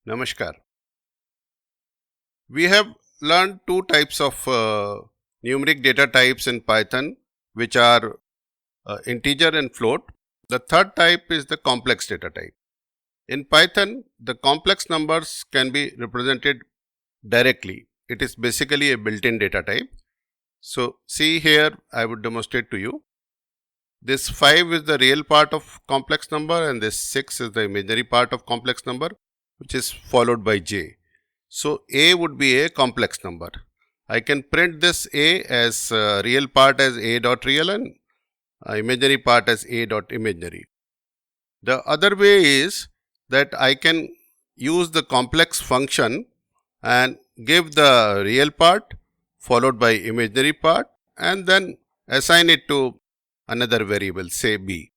Namaskar. We have learned two types of numeric data types in Python, which are integer and float. The third type is the complex data type. In Python, the complex numbers can be represented directly. It is basically a built-in data type. So, see here, I would demonstrate to you. This 5 is the real part of complex number and this 6 is the imaginary part of complex number, which is followed by j. So, a would be a complex number. I can print this a as real part as a dot real and imaginary part as a dot imaginary. The other way is that I can use the complex function and give the real part followed by imaginary part and then assign it to another variable, say b.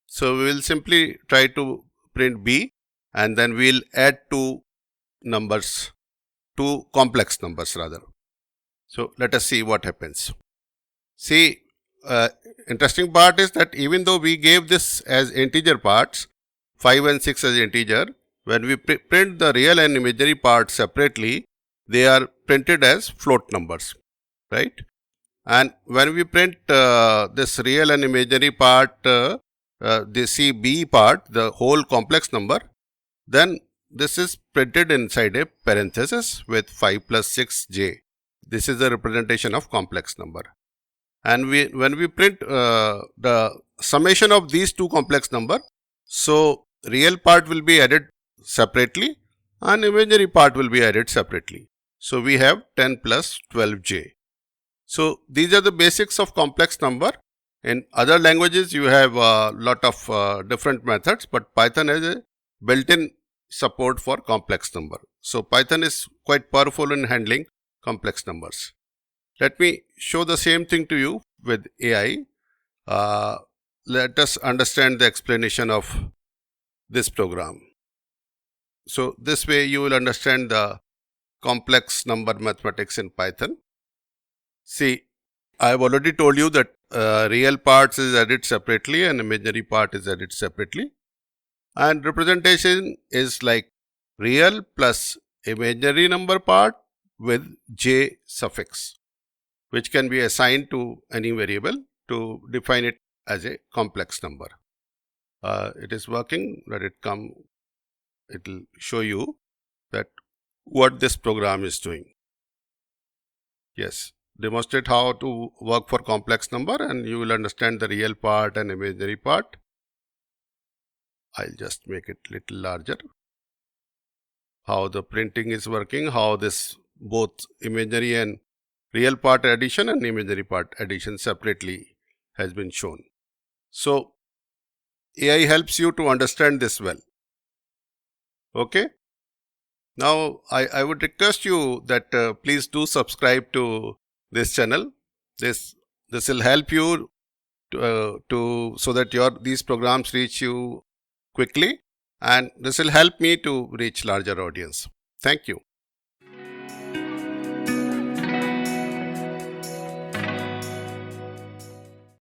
So, we will simply try to print b and then we will add two complex numbers rather. So, let us see what happens. See, interesting part is that even though we gave this as integer parts, 5 and 6 as integer, when we print the real and imaginary parts separately, they are printed as float numbers, right? And when we print this real and imaginary part, the CB part, the whole complex number, then this is printed inside a parenthesis with 5 plus 6j. This is a representation of complex number. And when we print the summation of these two complex number, so real part will be added separately and imaginary part will be added separately. So we have 10 plus 12j. So these are the basics of complex number. In other languages you have a lot of different methods, but Python has a built-in support for complex number. So Python is quite powerful in handling complex numbers. Let me show the same thing to you with AI. Let us understand the explanation of this program. So this way you will understand the complex number mathematics in Python. See, I have already told you that real parts is added separately and imaginary part is added separately. And representation is like real plus imaginary number part with j suffix, which can be assigned to any variable to define it as a complex number. It is working. Let it come. It will show you that what this program is doing. Yes, demonstrate how to work for complex number and you will understand the real part and imaginary part. I'll just make it little larger. How the printing is working, how this both imaginary and real part addition and imaginary part addition separately has been shown. So, AI helps you to understand this well. Okay. Now, I would request you that please do subscribe to this channel. This will help you so that these programs reach you quickly, and this will help me to reach larger audience. Thank you.